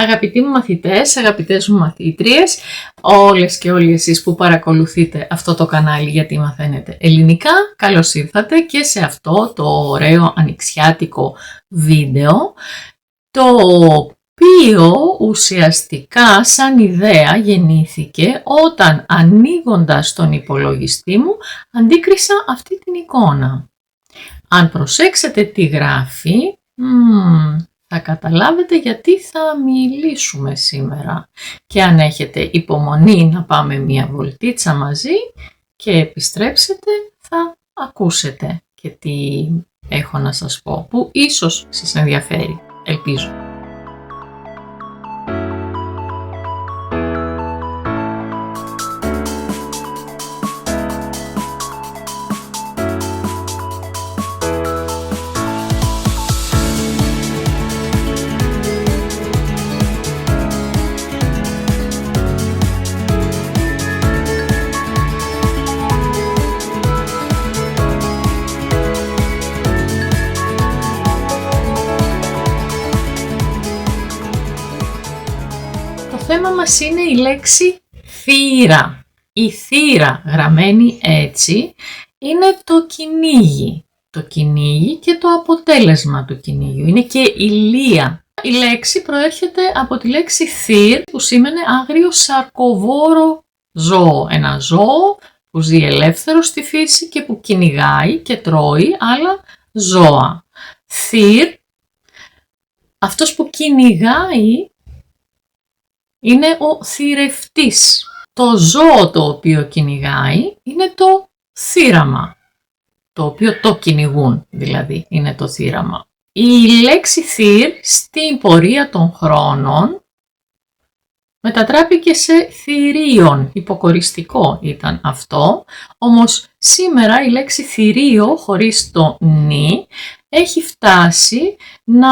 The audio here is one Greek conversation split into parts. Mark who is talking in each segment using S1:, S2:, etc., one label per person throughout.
S1: Αγαπητοί μου μαθητές, αγαπητές μου μαθήτριες, όλες και όλοι εσείς που παρακολουθείτε αυτό το κανάλι γιατί μαθαίνετε ελληνικά, καλώς ήρθατε και σε αυτό το ωραίο ανοιξιάτικο βίντεο, το οποίο ουσιαστικά σαν ιδέα γεννήθηκε όταν ανοίγοντας τον υπολογιστή μου αντίκρισα αυτή την εικόνα. Αν προσέξετε τι γράφει, θα καταλάβετε γιατί θα μιλήσουμε σήμερα. Και αν έχετε υπομονή να πάμε μια βολτίτσα μαζί και επιστρέψετε, θα ακούσετε και τι έχω να σας πω, που ίσως σας ενδιαφέρει, ελπίζω. Το θέμα μας είναι η λέξη θύρα. Η θύρα γραμμένη έτσι είναι το κυνήγι. Το κυνήγι και το αποτέλεσμα του κυνήγιου. Είναι και η λία. Η λέξη προέρχεται από τη λέξη θύρ που σήμαινε άγριο σαρκοβόρο ζώο. Ένα ζώο που ζει ελεύθερο στη φύση και που κυνηγάει και τρώει άλλα ζώα. Θύρ, αυτός που κυνηγάει, είναι ο θηρευτής. Το ζώο το οποίο κυνηγάει είναι το θύραμα. Το οποίο το κυνηγούν δηλαδή είναι το θύραμα. Η λέξη θύρ στην πορεία των χρόνων μετατράπηκε σε θηρίον. Υποκοριστικό ήταν αυτό. Όμως σήμερα η λέξη θηρίο χωρίς το νι έχει φτάσει να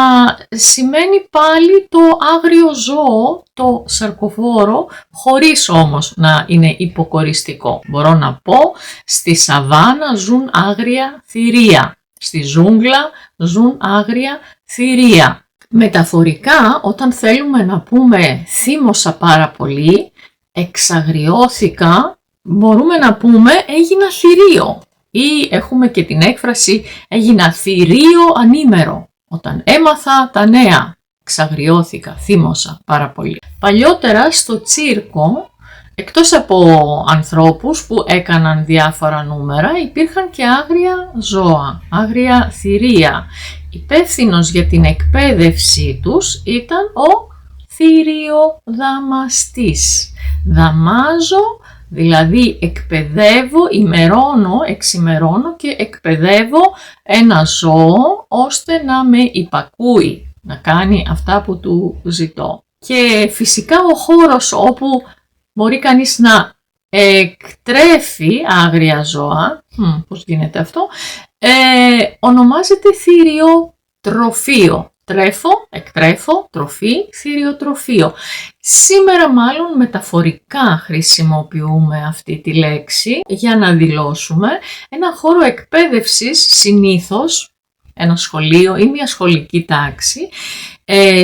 S1: σημαίνει πάλι το άγριο ζώο, το σαρκοβόρο, χωρίς όμως να είναι υποκοριστικό. Μπορώ να πω, στη σαβάνα ζουν άγρια θηρία, στη ζούγκλα ζουν άγρια θηρία. Μεταφορικά, όταν θέλουμε να πούμε θύμωσα πάρα πολύ, εξαγριώθηκα, μπορούμε να πούμε έγινα θηρίο. Ή έχουμε και την έκφραση έγινα θηρίο ανήμερο. Όταν έμαθα τα νέα, εξαγριώθηκα, θύμωσα πάρα πολύ. Παλιότερα στο τσίρκο, εκτός από ανθρώπους που έκαναν διάφορα νούμερα, υπήρχαν και άγρια ζώα, άγρια θηρία. Υπεύθυνος για την εκπαίδευσή τους ήταν ο θηριοδαμαστής. Δαμάζω, δηλαδή εκπαιδεύω, εξημερώνω και εκπαιδεύω ένα ζώο ώστε να με υπακούει, να κάνει αυτά που του ζητώ. Και φυσικά ο χώρος όπου μπορεί κανείς να εκτρέφει άγρια ζώα, πώς γίνεται αυτό, ονομάζεται θηριοτροφείο. Τρέφω, εκτρέφω, τροφή, θηριοτροφείο. Σήμερα μάλλον μεταφορικά χρησιμοποιούμε αυτή τη λέξη για να δηλώσουμε ένα χώρο εκπαίδευσης, συνήθως ένα σχολείο ή μια σχολική τάξη,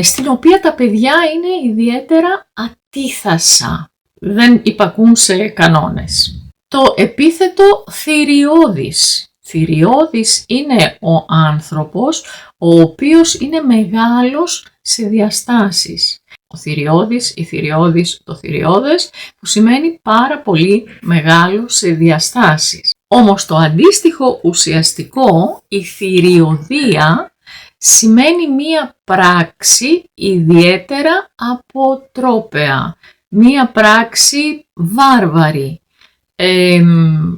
S1: στην οποία τα παιδιά είναι ιδιαίτερα ατίθασα, δεν υπακούν σε κανόνες. Το επίθετο θηριώδης. Θηριώδης είναι ο άνθρωπος ο οποίος είναι μεγάλος σε διαστάσεις. Ο θηριώδης, η θηριώδης, το θηριώδες που σημαίνει πάρα πολύ μεγάλο σε διαστάσεις. Όμως το αντίστοιχο ουσιαστικό, η θηριωδία, σημαίνει μία πράξη ιδιαίτερα αποτρόπαια. Μία πράξη βάρβαρη.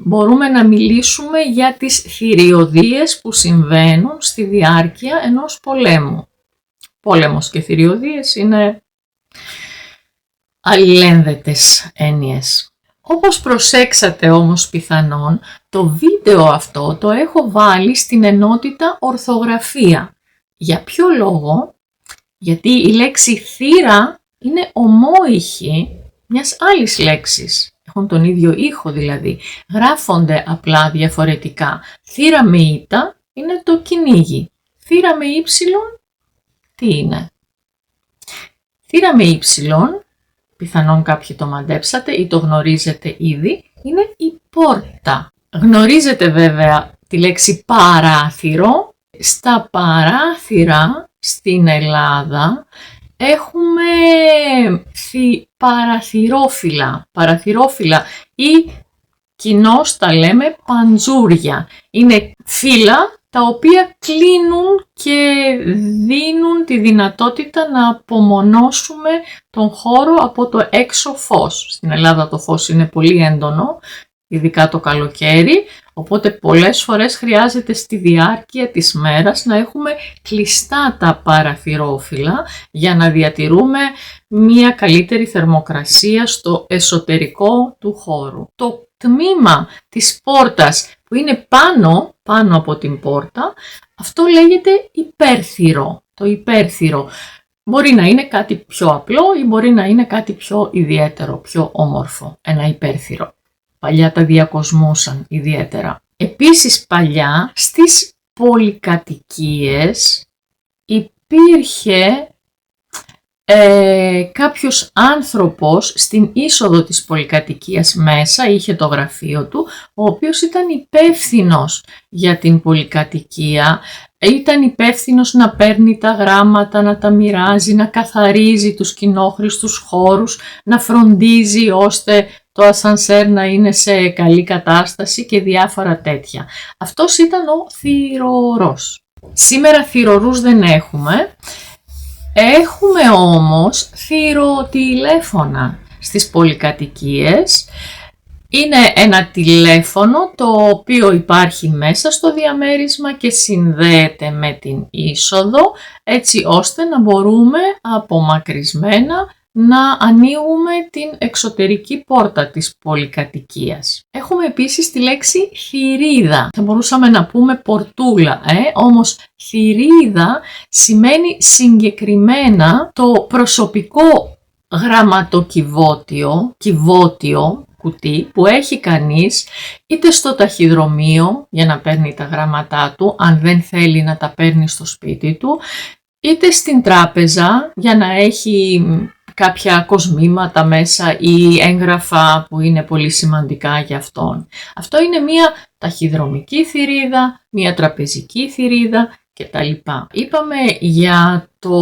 S1: Μπορούμε να μιλήσουμε για τις θηριωδίες που συμβαίνουν στη διάρκεια ενός πολέμου. Πόλεμος και θηριωδίες είναι αλληλένδετες έννοιες. Όπως προσέξατε όμως πιθανόν, το βίντεο αυτό το έχω βάλει στην ενότητα ορθογραφία. Για ποιο λόγο? Γιατί η λέξη θύρα είναι ομόηχη μιας άλλης λέξης. Έχουν τον ίδιο ήχο δηλαδή. Γράφονται απλά διαφορετικά. Θύρα με ήτα είναι το κυνήγι. Θύρα με ύψιλον τι είναι? Θύρα με ύψιλον, πιθανόν κάποιοι το μαντέψατε ή το γνωρίζετε ήδη, είναι η πόρτα. Γνωρίζετε βέβαια τη λέξη παράθυρο. Στα παράθυρα στην Ελλάδα έχουμε παραθυρόφυλλα ή κοινώς τα λέμε παντζούρια. Είναι φύλλα τα οποία κλείνουν και δίνουν τη δυνατότητα να απομονώσουμε τον χώρο από το έξω φως. Στην Ελλάδα το φως είναι πολύ έντονο, ειδικά το καλοκαίρι, οπότε πολλές φορές χρειάζεται στη διάρκεια της μέρας να έχουμε κλειστά τα παραθυρόφυλλα για να διατηρούμε μια καλύτερη θερμοκρασία στο εσωτερικό του χώρου. Το τμήμα της πόρτας που είναι πάνω από την πόρτα, αυτό λέγεται υπέρθυρο. Το υπέρθυρο μπορεί να είναι κάτι πιο απλό ή μπορεί να είναι κάτι πιο ιδιαίτερο, πιο όμορφο, ένα υπέρθυρο. Παλιά τα διακοσμούσαν ιδιαίτερα. Επίσης παλιά στις πολυκατοικίες υπήρχε κάποιος άνθρωπος στην είσοδο της πολυκατοικίας μέσα, είχε το γραφείο του, ο οποίος ήταν υπεύθυνος για την πολυκατοικία, ήταν υπεύθυνος να παίρνει τα γράμματα, να τα μοιράζει, να καθαρίζει τους κοινόχρηστους χώρους, να φροντίζει ώστε το ασανσέρ να είναι σε καλή κατάσταση και διάφορα τέτοια. Αυτός ήταν ο θυρωρός. Σήμερα θυρωρούς δεν έχουμε. Έχουμε όμως θυροτηλέφωνα στις πολυκατοικίες. Είναι ένα τηλέφωνο το οποίο υπάρχει μέσα στο διαμέρισμα και συνδέεται με την είσοδο, έτσι ώστε να μπορούμε απομακρυσμένα να ανοίγουμε την εξωτερική πόρτα της πολυκατοικίας. Έχουμε επίσης τη λέξη θηρίδα. Θα μπορούσαμε να πούμε πορτούλα, όμως θηρίδα σημαίνει συγκεκριμένα το προσωπικό γραμματοκιβώτιο, κουτί που έχει κανείς είτε στο ταχυδρομείο για να παίρνει τα γράμματά του, αν δεν θέλει να τα παίρνει στο σπίτι του, είτε στην τράπεζα για να έχει κάποια κοσμήματα μέσα ή έγγραφα που είναι πολύ σημαντικά για αυτόν. Αυτό είναι μία ταχυδρομική θηρίδα, μία τραπεζική θηρίδα κτλ. Είπαμε για το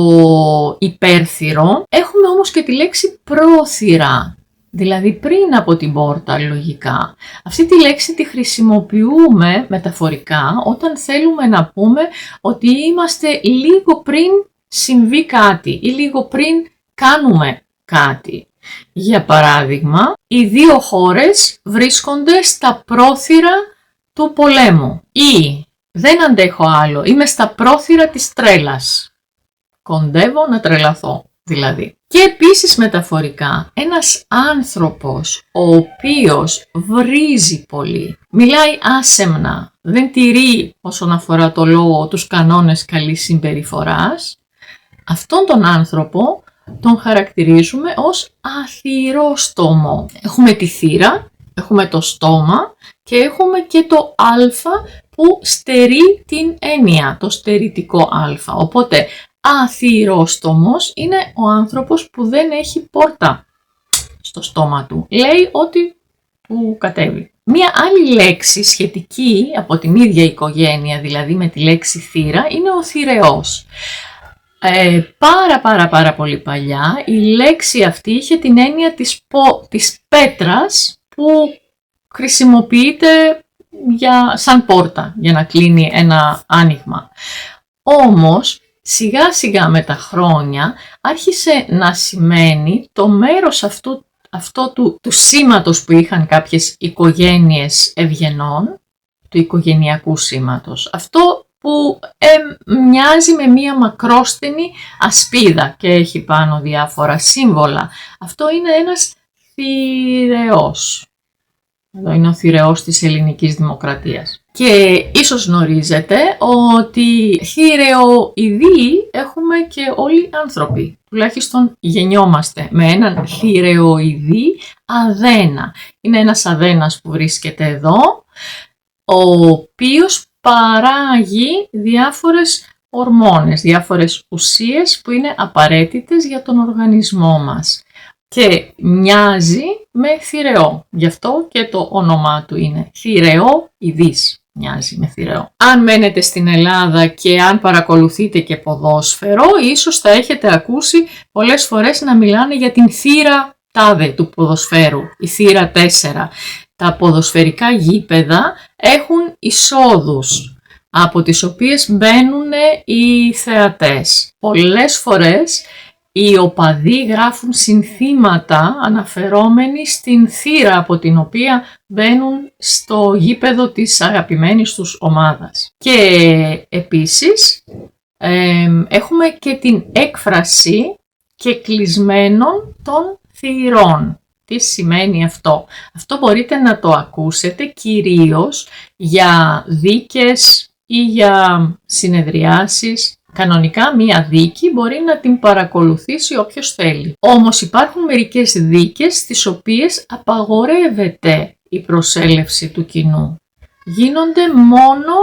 S1: υπέρθυρο, έχουμε όμως και τη λέξη πρόθυρα, δηλαδή πριν από την πόρτα λογικά. Αυτή τη λέξη τη χρησιμοποιούμε μεταφορικά όταν θέλουμε να πούμε ότι είμαστε λίγο πριν συμβεί κάτι ή λίγο πριν κάνουμε κάτι. Για παράδειγμα, οι δύο χώρες βρίσκονται στα πρόθυρα του πολέμου ή δεν αντέχω άλλο, είμαι στα πρόθυρα της τρέλας. Κοντεύω να τρελαθώ δηλαδή. Και επίσης μεταφορικά, ένας άνθρωπος ο οποίος βρίζει πολύ, μιλάει άσεμνα, δεν τηρεί όσον αφορά το λόγο τους κανόνες καλής συμπεριφοράς, αυτόν τον άνθρωπο τον χαρακτηρίζουμε ως αθυρόστομο. Έχουμε τη θύρα, έχουμε το στόμα και έχουμε και το α που στερεί την έννοια, το στερητικό α. Οπότε αθυρόστομος είναι ο άνθρωπος που δεν έχει πόρτα στο στόμα του. Λέει ό,τι του κατέβει. Μία άλλη λέξη σχετική από την ίδια οικογένεια, δηλαδή με τη λέξη θύρα, είναι ο θηρεός. Πάρα πολύ παλιά η λέξη αυτή είχε την έννοια της πέτρας που χρησιμοποιείται σαν πόρτα για να κλείνει ένα άνοιγμα. Όμως σιγά σιγά με τα χρόνια άρχισε να σημαίνει το μέρος αυτό του σήματος που είχαν κάποιες οικογένειες ευγενών, του οικογενειακού σήματος. Αυτό που μοιάζει με μία μακρόστενη ασπίδα και έχει πάνω διάφορα σύμβολα. Αυτό είναι ένας θηρεός. Εδώ είναι ο θηρεός της ελληνικής δημοκρατίας. Και ίσως γνωρίζετε ότι θηρεοειδή έχουμε και όλοι οι άνθρωποι. Τουλάχιστον γεννιόμαστε με έναν θηρεοειδή αδένα. Είναι ένας αδένας που βρίσκεται εδώ, ο οποίος παράγει διάφορες ορμόνες, διάφορες ουσίες που είναι απαραίτητες για τον οργανισμό μας. Και μοιάζει με θηρεό, γι' αυτό και το όνομά του είναι θηρεοειδής. Μοιάζει με θηρεό. Αν μένετε στην Ελλάδα και αν παρακολουθείτε και ποδόσφαιρο, ίσως θα έχετε ακούσει πολλές φορές να μιλάνε για την θύρα τάδε του ποδοσφαίρου, η θύρα 4. Τα ποδοσφαιρικά γήπεδα έχουν εισόδους από τις οποίες μπαίνουν οι θεατές. Πολλές φορές οι οπαδοί γράφουν συνθήματα αναφερόμενοι στην θύρα από την οποία μπαίνουν στο γήπεδο της αγαπημένης τους ομάδας. Και επίσης έχουμε και την έκφραση κεκλεισμένων των θυρών. Τι σημαίνει αυτό? Αυτό μπορείτε να το ακούσετε κυρίως για δίκες ή για συνεδριάσεις. Κανονικά μία δίκη μπορεί να την παρακολουθήσει όποιος θέλει. Όμως υπάρχουν μερικές δίκες στις οποίες απαγορεύεται η προσέλευση του κοινού. Γίνονται μόνο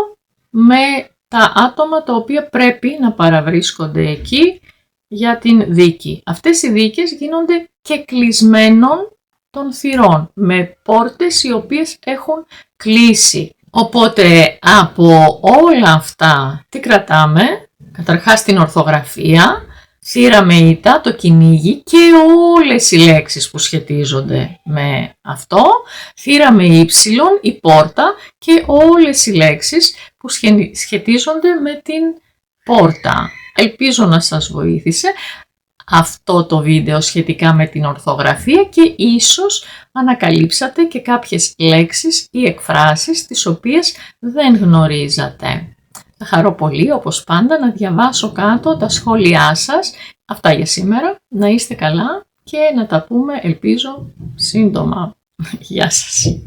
S1: με τα άτομα τα οποία πρέπει να παραβρίσκονται εκεί για την δίκη. Αυτές οι δίκες γίνονται κεκλεισμένων των θυρών, με πόρτες οι οποίες έχουν κλείσει. Οπότε από όλα αυτά τι κρατάμε? Καταρχάς την ορθογραφία, θύρα με ήττα, το κυνήγι και όλες οι λέξεις που σχετίζονται με αυτό, θύρα με ύψιλον, η πόρτα και όλες οι λέξεις που σχετίζονται με την πόρτα. Ελπίζω να σας βοήθησε αυτό το βίντεο σχετικά με την ορθογραφία και ίσως ανακαλύψατε και κάποιες λέξεις ή εκφράσεις τις οποίες δεν γνωρίζατε. Θα χαρώ πολύ όπως πάντα να διαβάσω κάτω τα σχόλιά σας. Αυτά για σήμερα. Να είστε καλά και να τα πούμε ελπίζω σύντομα. Γεια σας.